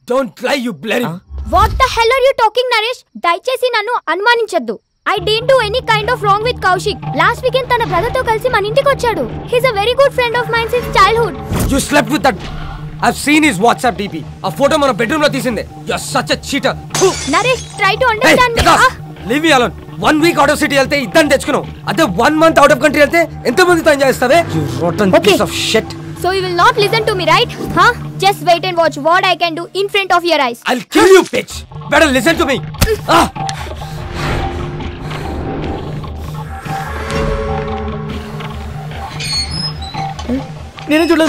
Don't lie, you bloody. What the hell are you talking, Naresh? దయచేసి నన్ను అనుమానించొద్దు. I didn't do any kind of wrong with Kaushik. Last weekend తన brother తో కలిసి మన ఇంటికి వచ్చాడు. He's a very good friend of mine since childhood. You slept with that. I've seen his WhatsApp DP. A photo మన bedroom లో తీసిందే. You're such a cheater. Naresh, try to understand me. Leave me alone. 1 week out of city వెళ్తే ఇద్దరిని తెచ్చుకున్నావు. అదే 1 month out of country వెళ్తే ఎంతమందితో enjoy చేస్తావే? You rotten piece of shit. So you will not listen to me, right? Huh? Just wait and watch what I can do in front of your eyes. I'll kill you, bitch. Better listen to me.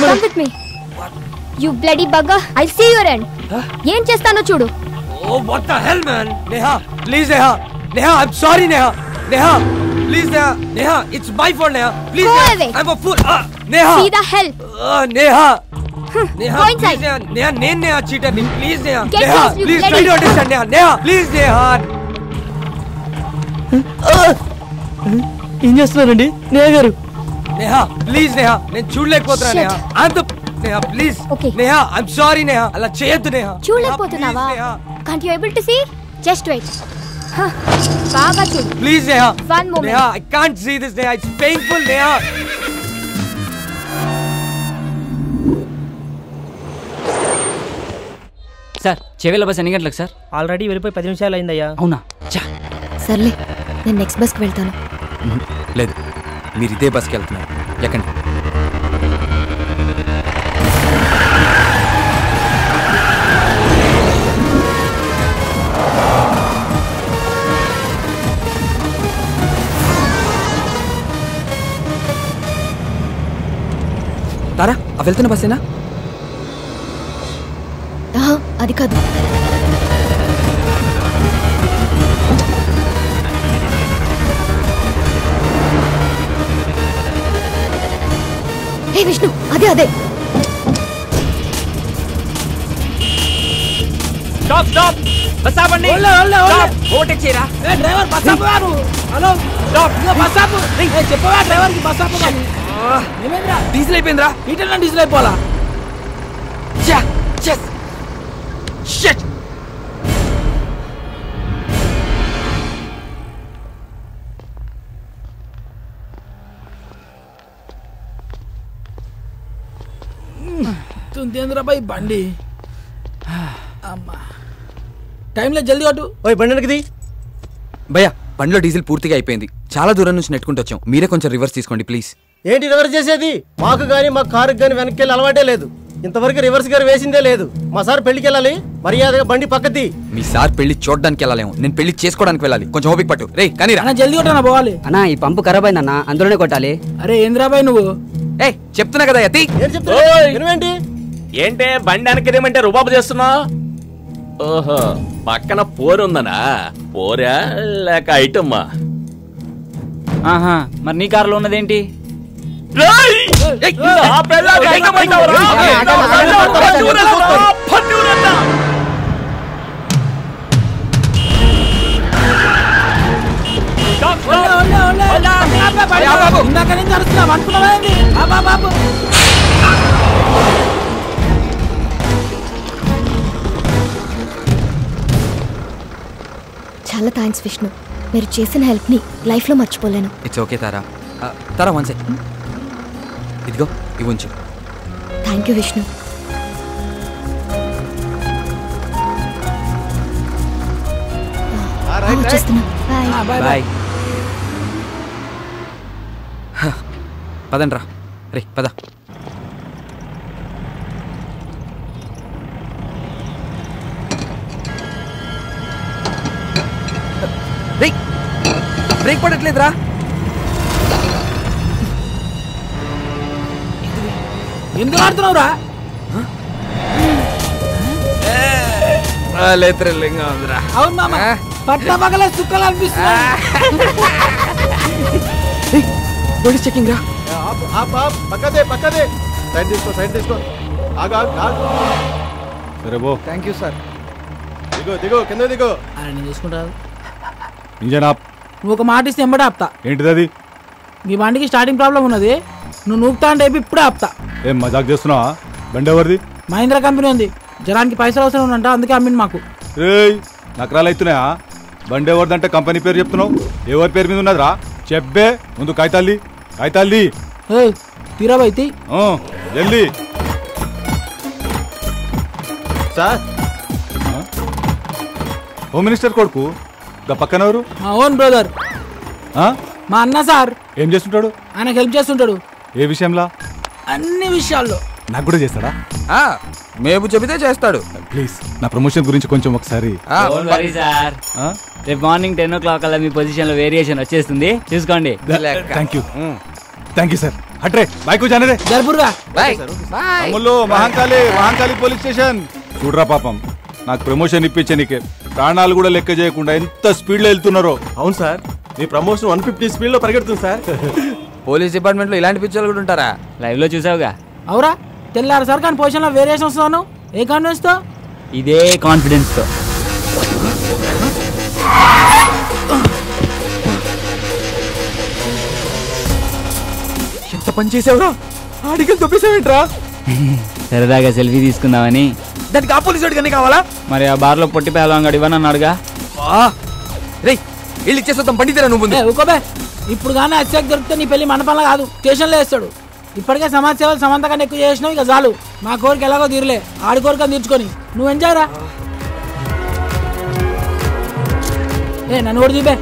Come with me. You bloody bugger. I'll see your end. ఏం చేస్తానో చూడు. Oh, what the hell, man? Neha, please, Neha. Neha, I'm sorry, Neha. Neha, please, Neha. Neha, it's my fault, Neha. Please, Go Neha. away. I'm a fool. Neha. See the hell. Neha. Neha, Go inside. please, Neha. Neha, Neha, cheater. Please, Neha. Get Neha, lost, you please bloody. try to understand, Neha. Neha, please, Neha. ఏం చేస్తున్నారండి నేహ గారు? Neha, please, Neha. నేను చూడలేకపోతున్నా, Neha. I'm the Neha, please. Okay. Neha, I'm sorry, Neha. అలా చేయొద్దు, Neha. చూడలేకపోతున్నావా? Can't you able to see? Just wait. బాగా చూడు. Please, Neha. One moment. Neha, I can't see this, Neha. It's painful, Neha. Sir Chevella bus ఎన్ని గంటలకు sir? Already వెళ్ళిపోయి 10 నిమిషాలు అయిందయ్యా. అవునా? సర్లే, నేను నెక్స్ట్ బస్కి వెళ్తాను. లేదు, మీరు ఇదే బస్కి వెళ్తున్నారు. ఎక్కండి. తారా, ఆ వెళ్తున్న బస్సేనా? అది కాదు. హే విష్ణు, అదే అదే. స్టాప్ స్టాప్, బస్ ఆపండి. ఓవర్టేక్ చేయరా. డ్రైవర్ బస్ ఆపు. హలో స్టాప్, బస్ ఆపు. చెప్పవా డ్రైవర్ కి బస్ ఆపు. ఏమైందిరా? డీజిల్ అయిపోయిందిరా. ఈటెల్ డీజిల్ అయిపోవాలా? షిట్. తుందేంద్రా బాయ్ బండి. అమ్మా, టైంలో జల్దీ కొట్టు. ఓయ్ బండి వెనక్కి. భయ్యా, బండిలో డీజిల్ పూర్తిగా అయిపోయింది. చాలా దూరం నుంచి నెట్టుకుంటూ వచ్చాం. మీరే కొంచెం రివర్స్ తీసుకోండి ప్లీజ్. ఏంటి రివర్స్ చేసేది? మాకు గానీ మా కారుకి గానీ వెనక్కి వెళ్ళి అలవాటే లేదు. ఇంతవరకు రివర్స్ గారు వేసిందే లేదు. మా సార్ పెళ్లికి వెళ్ళాలి, మర్యాదగా బండి పక్కది. మీ సార్ పెళ్లి చూడడానికి వెళ్ళాలేము, నేను పెళ్లి చేసుకోవడానికి వెళ్ళాలి. కొంచెం ఓపిక పట్టు. రే కానీ అన్న జల్దీ కొట్టనా పోవాలి. అన్నా ఈ పంపు ఖరాబ్ అయిందన్న, అందులోనే కొట్టాలి. అరే ఏంద్రాబాయ్ నువ్వు? ఏ చెప్తున్నా కదా యతి. ఏం చెప్తావేంటి? ఏంటే బండి వెనకదేమంటే రుబాబు చేస్తున్నా? ఓహో, పక్కన పోరుందనా? పోరా లేక ఐటమ్మా? ఆహా, మరి నీ కారులో ఉన్నదేంటి? ఇందాక నుంచి అరుస్తున్నావు అనుకున్నావేంటి? బాబు చాలా థ్యాంక్స్ విష్ణు. మీరు చేసిన హెల్ప్ని లైఫ్లో మర్చిపోలేను. It's okay Tara. Tara one second, ఇదిగో ఇవి ఉంచు. Thank you Vishnu. వచ్చేస్తున్నా. బాయ్. బాయ్. పదండ్రా. రే పద. బ్రేక్ పడట్లేదురా. ఎందుకు ఆడుతున్నావురా? అవును మామ, పట్ల పగలే సుక్కలు పోలీస్ చెకింగ్ రా. పక్కదే. సైడ్ తీసుకో. సరే బో. Thank you sir. దిగో కింద దిగో. అరే నేను చూసుకుంటాను. ఇంజన్ ఆప్. నువ్వు ఒక మాట ఇస్తే ఎంబడే ఆపుతా. ఏంటిది అది? మీ బండికి స్టార్టింగ్ ప్రాబ్లం ఉన్నది. నువ్వు నూపుతా అంటే ఇప్పుడే ఆపుతా. ఏం మజాక్ చేస్తున్నావా? బండి ఎవరిది? మహీంద్రా కంపెనీ ఉంది. జనానికి పైసలు అవసరం ఉందంట, అందుకే అమ్మింది మాకు. నకరాలు అవుతున్నాయా? బండి ఎవరిదంటే కంపెనీ పేరు చెప్తున్నావు, ఎవరి పేరు మీద ఉన్నదిరా చెప్పే. ముందు కాగితాల్ది తీరాబైతి జల్దీ. సార్ హోమ్ మినిస్టర్ కొడుకు పక్కన ఎవరు? మా ఓన్ బ్రదర్, మా అన్న సార్. ఏం చేస్తుంటాడు? ఆయనకు హెల్ప్ చేస్తుంటాడు. ఏ విషయంలో? అన్ని విషయాల్లో. నాకు కూడా చేస్తాడా? మేము చెబితే చేస్తాడు. ప్లీజ్ నా ప్రమోషన్ గురించి కొంచెం ఒకసారి. సార్ రేపు మార్నింగ్ 10 o'clock అలా మీ పొజిషన్ లో వేరియేషన్ వచ్చేస్తుంది, చూసుకోండి. Thank you sir. హట్రే బైకు జానరే జరుపురుగా. Mahankali police station. చూడరా పాపం, నాకు ప్రమోషన్ ఇప్పించే నీకే ప్రాణాలు కూడా లెక్క చేయకుండా ఎంత స్పీడ్ లో వెళ్తున్నారో. అవును సార్, మీ ప్రమోషన్ 150 స్పీడ్ లో పరిగెడుతుంది సార్. పోలీస్ డిపార్ట్మెంట్ లో ఇలాంటి పిక్చర్లు కూడా ఉంటారా? లైవ్ లో చూసావుగా. అవురా, తెల్లారు సార్ కానీ పొజిషన్ లో వేరియేషన్ వస్తున్నాను. ఏ కాన్ఫిడెన్స్ తో? ఇదే కాన్ఫిడెన్స్ తో. ఎంత పని చేసావురా, ఆడికలు తొప్పేసావేంట్రా? సరదాగా సెల్ఫీ తీసుకుందామని. దానికి ఆ పోలీసు వాడికి కావాలా? మరి ఆ బార్ లో పొట్టి పేదవాడు ఇవ్వని అన్నాడుగా. రే ఇల్లు ఇచ్చేస్తాం, పండితేరా నువ్వు. ఊకోబే, ఇప్పుడు కానీ అత్యాక్ దొరికితే నీ పెళ్లి మండపంలో కాదు స్టేషన్లో వేస్తాడు. ఇప్పటికే సమాజ సేవలు సమంత కన్నా ఎక్కువ చేసినావు, ఇక చాలు. మా కోరిక ఎలాగో తీరలే, ఆడి కోరిక తీర్చుకొని నువ్వు ఎంజాయ్ రా. నన్ను కూడా చూపే.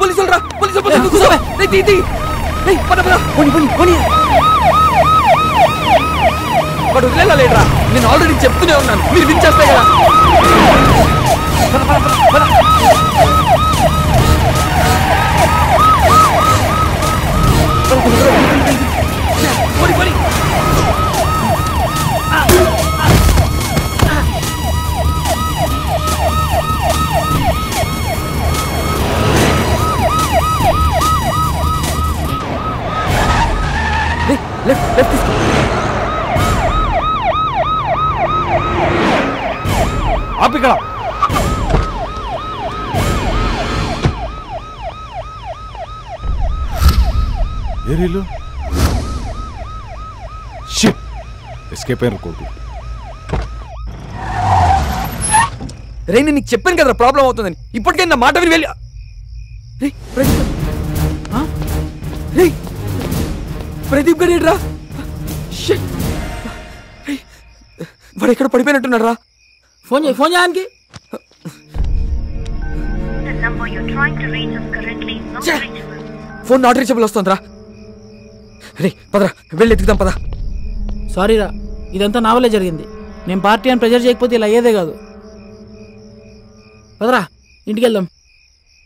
పోలీసులు రా, పోలీసులు వాడు వదిలేలేట్రా. నేను ఆల్రెడీ చెప్తూనే ఉన్నాను, మీరు వినిచేస్తే కదా. లెఫ్ట్ తీసుకో. ఆపిక్కడ ఏరీలు ఎస్కేప్ అయిన కొడుకు. రే నేను నీకు చెప్పాను కదా ప్రాబ్లం అవుతుందని, ఇప్పటికే నా మాట విని వెళ్ళి. ప్రదీప్ గారు రా, వాడు ఎక్కడ పడిపోయినట్టున్నాడు రా. ఫోన్ చేయడానికి. ఫోన్ నాట్ రీచబుల్ వస్తుంది రా. రే పదరా, వెళ్ళి ఎత్తుకుదాం పద. సారీ రా, ఇదంతా నా వల్లే జరిగింది. నేను పార్టీ అని ప్రెజర్ చేయకపోతే ఇలా అయ్యేదే కాదు. పదరా ఇంటికి వెళ్దాం.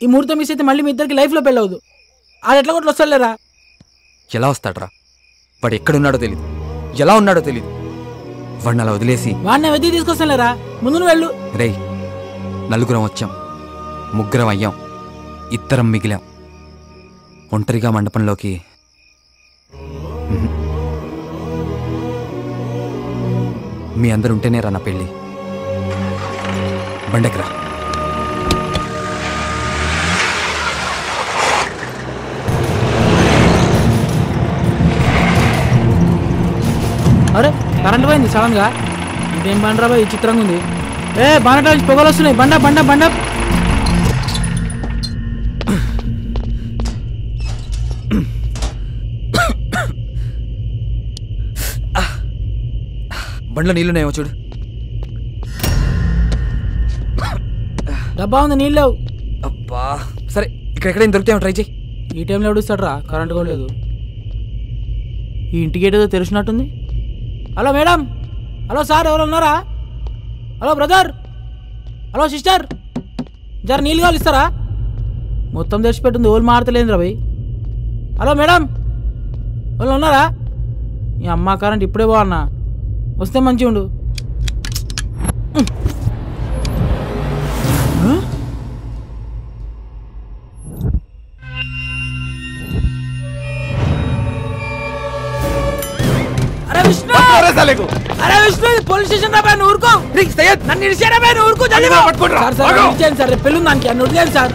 ఈ ముహూర్తం మిస్ అయితే మళ్ళీ మీ ఇద్దరికి లైఫ్లో పెళ్ళవద్దు. ఆడు ఎట్లా కొట్లు వస్తాడులేరా. ఎలా వస్తాడ్రా? వాడు ఎక్కడున్నాడో తెలీదు, ఎలా ఉన్నాడో తెలీదు. వాడిని అలా వదిలేసి వాడిని వెతికి తీసుకొస్తానులేరా, ముందు నువ్వు వెళ్ళు. రే నలుగురం వచ్చాం, ముగ్గురం అయ్యాం, ఇద్దరం మిగిలాం. ఒంటరిగా మండపంలోకి మీ అందరు ఉంటేనే రా నా పెళ్ళి. బండెక్కరా. అరే కరెంట్ పోయింది సడన్ గా. ఇదేం బండరా బాయ్, చిత్రంగా ఉంది. బానట నుంచి పొగలు వస్తున్నాయి. బండ బండ బండ. బండ్లో నీళ్ళున్నాయేమో చూడు. డబ్బా ఉంది, నీళ్ళు లేవు. అబ్బా సరే, ఇక్కడెక్కడైనా దొరికితేమో ట్రై చేయి. ఈ టైంలో ఎవడుస్తాడు రా, కరెంట్ కూడా లేదు. ఈ ఇంటికి ఏదో తెలిసినట్టుంది. హలో మేడం, హలో సార్, ఎవరు ఉన్నారా? హలో బ్రదర్, హలో సిస్టర్, జర నీళ్ళు కావాలి ఇస్తారా? మొత్తం తెచ్చిపెట్టింది, ఓళ్ళు మారతలేదురా భయ్. హలో మేడం, వాళ్ళు ఉన్నారా? ఈ అమ్మ కరెంట్ ఇప్పుడే బాగున్నా, వస్తే మంచిగా ఉండు. అరే విష్ణు, అరే విష్ణు, పోలీస్ స్టేషన్ రా బాయ్, నువ్వు ఊరుకో. నన్ను ఇడిచారా బాయ్, నువ్వు ఊరుకో. సార్ సార్ సార్ పెళ్ళి దానికి నన్ను వదిలేదు సార్.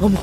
అమ్మో